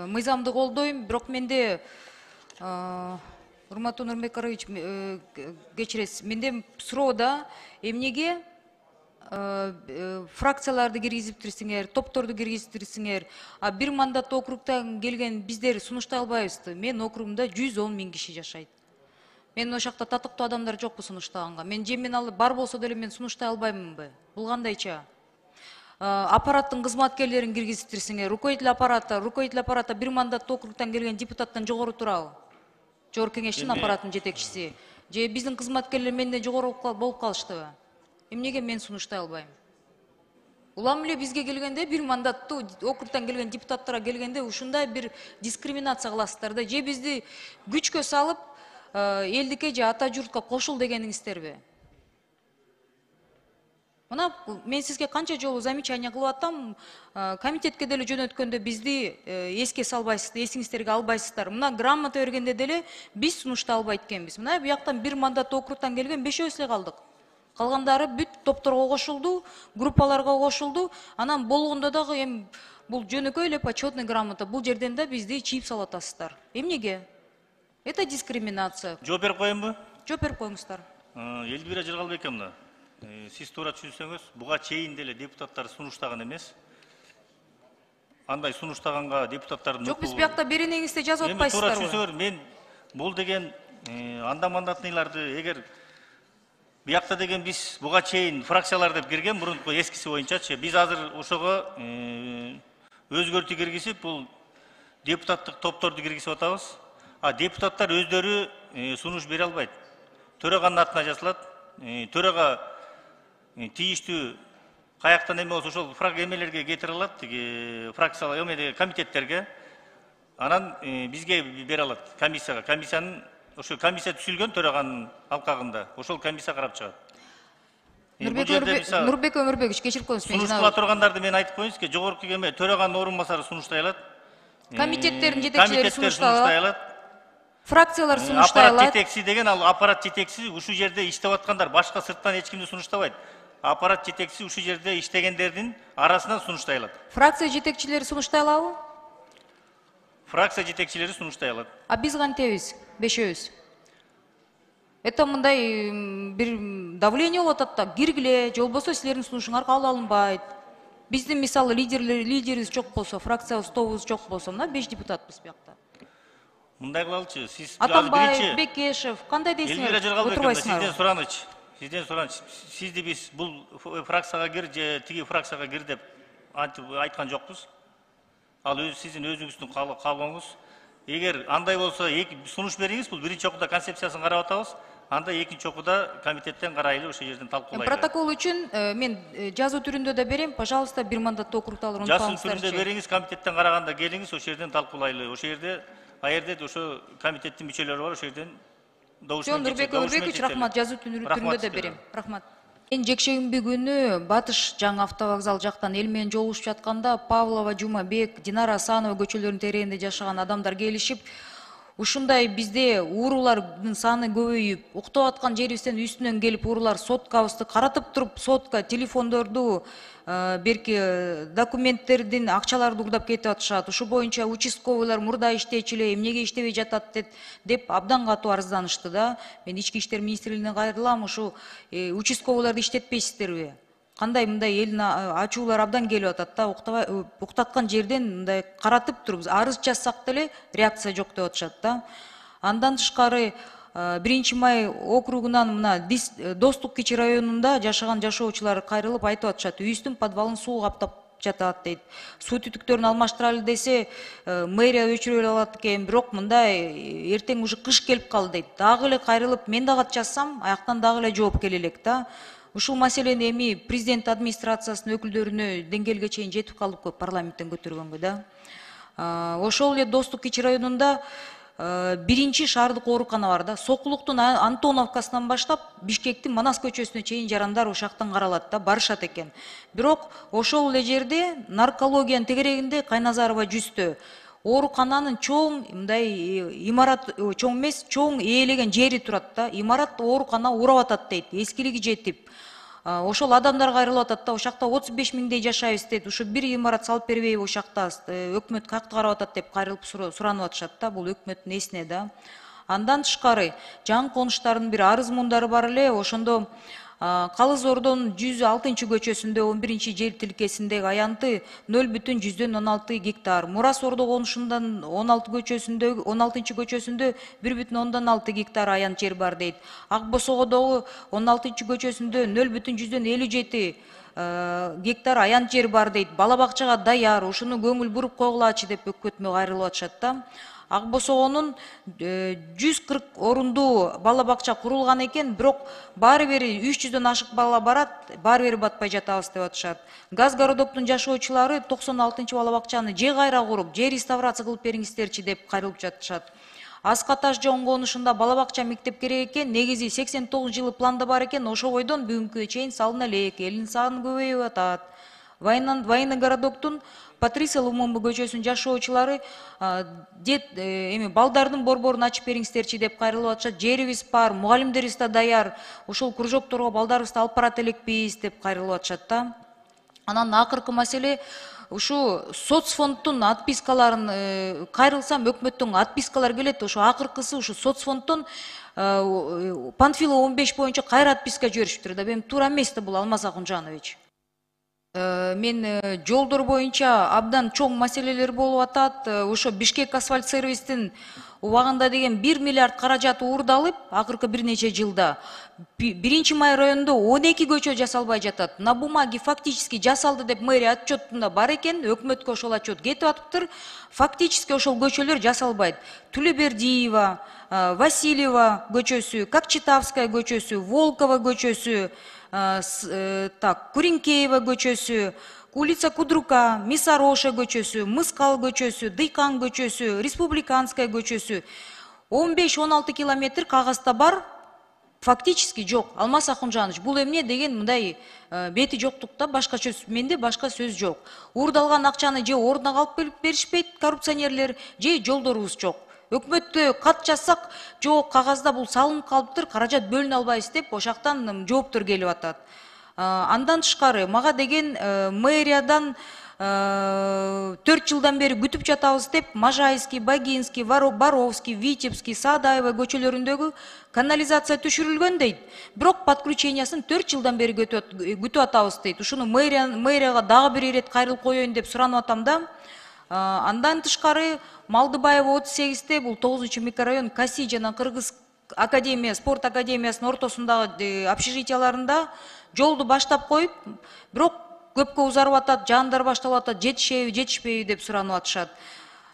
мыйзамды колдойм, бирок менде Урматтуу Нурбек Карович, кечиресиз, менде суроо да эмнеге фракцияларды киргизиптирсиңер, топторду киргизиптирсиңер, а бир мандаттуу округтан келген биздер сунуштай албайбызбы? Мен округумда 110 000 киши жашайт. Мен ошол жакта татыктуу адамдар жокпу сунуштаганга. Мен же мен алып бар болсо деле мен сунуштай албаймынбы? Бул кандайча? Аппараттын кызматкерлерин киргизиптирсиңер, руководитель аппарата бир мандаттуу округтан келген депутаттан жогору турабы? Жогорку кеңештин аппараттын жетекчиси. Же биздин кызматкерлер менден жогору болуп калыштыбы? Эмнеге мен сунуштай албайм? Улам эле бизге келгенде, бир мандаттуу округтан келген депутаттарга келгенде ушундай бир дискриминация кыласыздар да, же бизди күчкө салып, элдикке же ата журтка кошул дегениңиздерби? Мына мен сизге канча жолу замечание кылып атам, комитетке деле жөнөткөндө бизди эске салбайсыздар, эсиңиздерге албайсыздар. Мына грамота бергенде деле биз сунуштай албайт экенбиз. Мына бияктан бир мандаттуу округтан келген 5-өөбүз эле калдык. Калгандары бүт топторго кошулду, группаларга кошулду. Анан болгондо дагы эми бул жөнөкөй эле почетный грамота. Бул жерден да бизди чийип салып атасыздар. Эмнеге? Это дискриминация. Жооп берип коеюнбу? Жооп берип коюңуздар. Элдвира Жыргалбековна, сиз туура түшүнсөңүз, буга чейин деле депутаттар сунуштаган эмес. Андай сунуштаганга депутаттардын Жок, биз биякта беренеңизде жазып атпайсыздарбы? Туура түшүнсөңөр, мен бул деген андамандатныйларды эгер биякта деген биз буга чейин фракциялар деп кирген, мурунку эскиси боюнчачы, биз азыр ошого өзгөртүү киргизип, бул депутаттык топторду киргизип атабыз. А депутаттар өздөрү сунуш бере албайт. Төраганын атына жасалат. Төрага тийиштүү каяктан эме болсо ошол эмелерге кетире алат, фракциялар, комитеттерге. Анан бизге бере алат комиссияга. Комиссиянын ошо комиссия түзүлгөн төраганын алкагында. Ошол комиссия карап чыгат. Нурбек Өмүрбекович, кечирип коюңуз. Сунуштала тургандарды мен айтып коеюнузки, жогорку кеме төраганын орун басары сунуштай алат. Комитеттердин жетекчилери сунуштай алат. Фракциялар сунуштай алат. Аппарат жетекчиси деген ал аппарат жетекчиси ушул жерде иштеп аткандар, башка сырттан эч кимди сунуштабайт. Аппарат жетекчиси ушул жерде иштегендердин арасынан сунуштай алат. Фракция жетекчилери сунуштай алабы? Фракция жетекчилери сунуштай алат. А биз кантебиз? 5-өөбүз. Это мындай бир давление болуп атат да, киргиле, же болбосо силердин сунушуңар кабыл алынбайт. Биздин мисалы лидерибиз жок болсо, фракциябыз, тобубуз жок болсо, мына 5 депутатбыз биякта. Мындай кылалычы, сиз Атамбаев, Бекешев, кандай дейсиңер? Элвира Жыргалбековна, сизден сураныч. Сизди биз бул фракцияга кир же тиги фракцияга кир деп айткан жокпуз. Ал сиздин өзүңүздүн каалооңуз. Эгер андай болсо, сунуш бериңиз, бул биринчи окууда концепциясын карап атабыз. Анда экинчи окууда комитеттен карайлы, ошол жерден талкуулайлы. Протокол үчүн мен жазуу түрүндө да берем, пожалуйста, бир мандаттуу округталар унутпаңыздар. Жазуу түрүндө бериңиз, комитеттен караганда келиңиз, ошол жерден талкуулайлы. Ошол жерде аерде ошо комитеттин мүчөлөрү бар, ошол жерден добушмент. Нурбек Өмүрбекович, рахмат, жазуу түрүндө да берем. Рахмат. Мен жекшемби күнү Батыш жаңы автовокзал жактан эл менен жолугушуп жатканда Павлова, Жумабек, Динара Асанова көчөлөрүнүн тереңинде жашаган адамдар келишип, ушундай бизде уурулардын саны көбөйүп, уктап аткан жерибизден үстүнөн келип уурулар соткабызды каратып туруп, сотка телефондорду, берки документтердин акчаларды уурдап кетип атышат. Ушу боюнча участковыйлар мурда иштечү эле, эмнеге иштебей жатат деп абдан катуу арызданышты да. Мен Ички иштер министрлигине кайрылам, ушу участковыйларды иштетпейсиздерби? Кандай мындай элдин ачуулар абдан келип атат да, уктаткан жерден мындай каратып туруп, арыз жазсак деле реакция жок деп атышат да. Андан тышкары 1 май округунан мына Достук кичи районунда жашаган жашоочулар кайрылып айтып атышат, үйүбүздүн подвалын суу каптап жатат дейт. Суу түтүктөрүн алмаштыралы десе, мэрия өчүрө алат экен, бирок мындай эртең уже кыш келип калды дейт. Дагы эле кайрылып мен дагы жазсам, аяктан дагы эле жооп келе элек да. Ушул маселени эми президент администрациясынын өкүлдөрүнө деңгээлге чейин жетип калдык парламенттен көтөргөнгө да. Ошол эле Достук кичи районунда биринчи шаардык оорукана бар да. Сокулуктун Антоновкасынан баштап Бишкектин Манас көчөсүнө чейин жарандар ошактан каралат да, барышат экен. Бирок ошол эле жерде наркологиянын тегерегинде Кайназарова жүздө оорукананын чоң мындай имарат, чоң эмес, чоң ээлеген жери турат да. Имарат оорукана урап атат дейт, эскилиги жетип. ошол адамдар кайрылып атат да, ошол жакта 35 миңдей жашайбыз дейт, ушу бир имарат салып бербейби ошол жакта, өкмөт какты карап атат деп кайрылып суранып атышат да, бул өкмөттүн эсине да. Андан тышкары жаңы конуштардын бир арыз мундары бар эле, ошондо Калыс Ордонун 106 көчөсүндө 11 жер тилкесиндеги аянты 0,16 гектар. Мурас Ордо конушундан 16 көчөсүндө 1,6 гектар аян жер бар дейт. Ак Босогодогу 16 көчөсүндө 0,57 гектар аян жер бар дейт. Бала бакчага даяр, ушуну көңүл буруп койгулачы деп өкмөтмө кайрылып атышат да. Ак Босогонун 140 орунду бала бакча курулган экен, бирок баары бир 300дөн ашык бала барат, баары бир батпай жатабыз деп атышат. Газ городоктун жашоочулары 96 бала бакчаны же кайра куруп, же реставрация кылып бериңиздерчи деп кайрылып жатышат. Аскаташ жоң конушунда бала бакча мектеп керек экен, негизи 89 жылы планда бар экен, ошо бойдон бүгүнкүгө чейин салына элек, элдин саны көбөйүп атат. Военный городоктун Патриция Лумумба көчөсүнүн жашоочулары балдардын борборун ачып бериңиздерчи деп кайрылып атышат. Жерибиз бар, мугалимдерибиз да даяр, ошол кружокторго балдарыбызды алып барат элекпиз деп кайрылып атышат да. Анан акыркы маселе ушу соцфонддун отпискаларын кайрылсам, өкмөттүн отпискалар келет, ошо акыркысы ушу соцфонддон Панфилов 15 боюнча кайра отписка жиберишиптир да. Эми туура эмес да бул, Алмаз Акунжанович. Мен жолдор боюнча абдан чоң маселелер болуп атат. Ошо Бишкек асфальт сервистин убагында деген 1 миллиард каражаты уурдалып, акыркы бир нече жылда 1-Май районунда 12 көчө жасалбай жатат. На бумаге фактически жасалды деп мэрия отчетунда бар экен, өкмөткө ошол отчет кетип атыптыр. Фактически ошол көчөлөр жасалбайт. Тулебердиева, Васильева көчөсү, Кокчетавская көчөсү, Волкова көчөсү, Куринкеева көчөсү, улица Кудрука, Мисароша көчөсү, Мыскал көчөсү, Дыйкан көчөсү, Республиканская көчөсү 15-16 километр кагазда бар, фактически жок. Алмаз Акунжанович, бул эмне деген мындай бети жоктукта, башка сөз, менде башка сөз жок. Уурдалган акчаны же ордуна калып беришпейт коррупционерлер, же жолдорубуз жок. Өкмөткө кат жазсак, жок, кагазда бул салынып калыптыр, каражат бөлүнө албайбыз деп ошактан жооптор келип атат. Андан тышкары мага деген мэриядан 4 жылдан бери күтүп жатабыз деп Можайский, Багинский, Боровский, Витебский, Саадаева көчөлөрүндөгү канализация түшүрүлгөн дейт. Бирок подключениясын 4 жылдан бери күтүп атабыз дейт. Ушуну мэрияга дагы бир ирет кайрылып коеюн деп суранып атам да. Андан тышкары Малдыбаева 38-те, бул 9 микрорайон Каси жана Кыргыз академия, спорт академиясынын ортосундагы общежитияларында жолду баштап коюп, бирок көпкө узарып атат, жандар башталып атат, жетишпейби деп суранып атышат.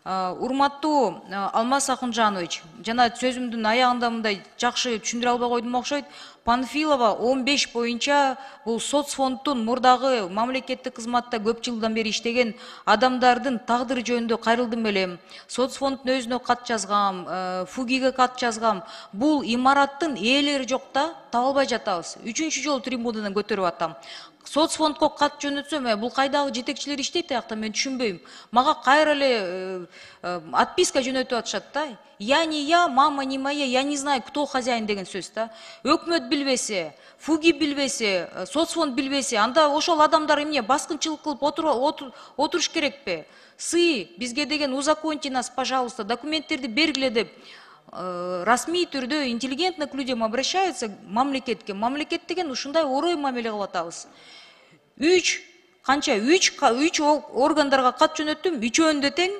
Урматтуу Алмаз Акунжанович, жана сөзүмдүн аягында мындай жакшы түшүндүрө албай койдум окшойт. Панфилова 15 боюнча бул соцфонддун мурдагы мамлекеттик кызматта көп жылдан бери иштеген адамдардын тагдыры жөнүндө кайрылдым элем. Соцфонддун өзүнө кат жазгам, Фугиге кат жазгам. Бул имараттын ээлери жок да, таба албай жатабыз. 3-чү жолу трибунадан көтөрүп атам. Соцфондко кат жөнөтсөм, бул кайдагы жетекчилер иштейт аякта, мен түшүнбөйм. Мага кайра эле отписка жөнөтүп атышат да. Я не я, мама не моя, я не знаю, кто хозяин деген сөз да. Өкмөт билбесе, Фуги билбесе, соцфонд билбесе, анда ошол адамдар эмне баскынчылык кылып отуруш керекпи? Бизге деген узаконьте нас, пожалуйста, документтерди бергиле деп расмий түрдө интеллигентно к людям обращаются, мамлекетке. Мамлекет деген ушундай орой мамиле кылып атабыз. 3 органдарга кат жөнөттүм, 3-өндө тең.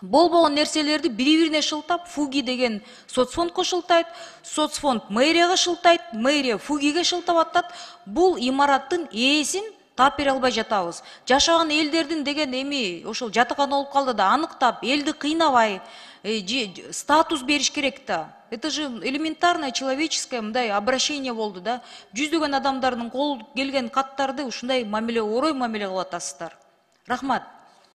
Болбогон нерселерди бири-бирине шылтап, Фуги деген соцфондко шылтайт, соцфонд мэрияга шылтайт, мэрия Фугиге шылтап атат. Бул имараттын ээсин таап бере албай жатабыз. Жашаган элдердин деген эми ошол жатакан болуп калды да, аныктап, элди кыйнабай, статус бериш керек да. Это же элементарное человеческое мындай обращение болду да. Жүздөгөн адамдардын кол келген каттарды ушундай мамиле, орой мамиле кылып атасыздар. Рахмат.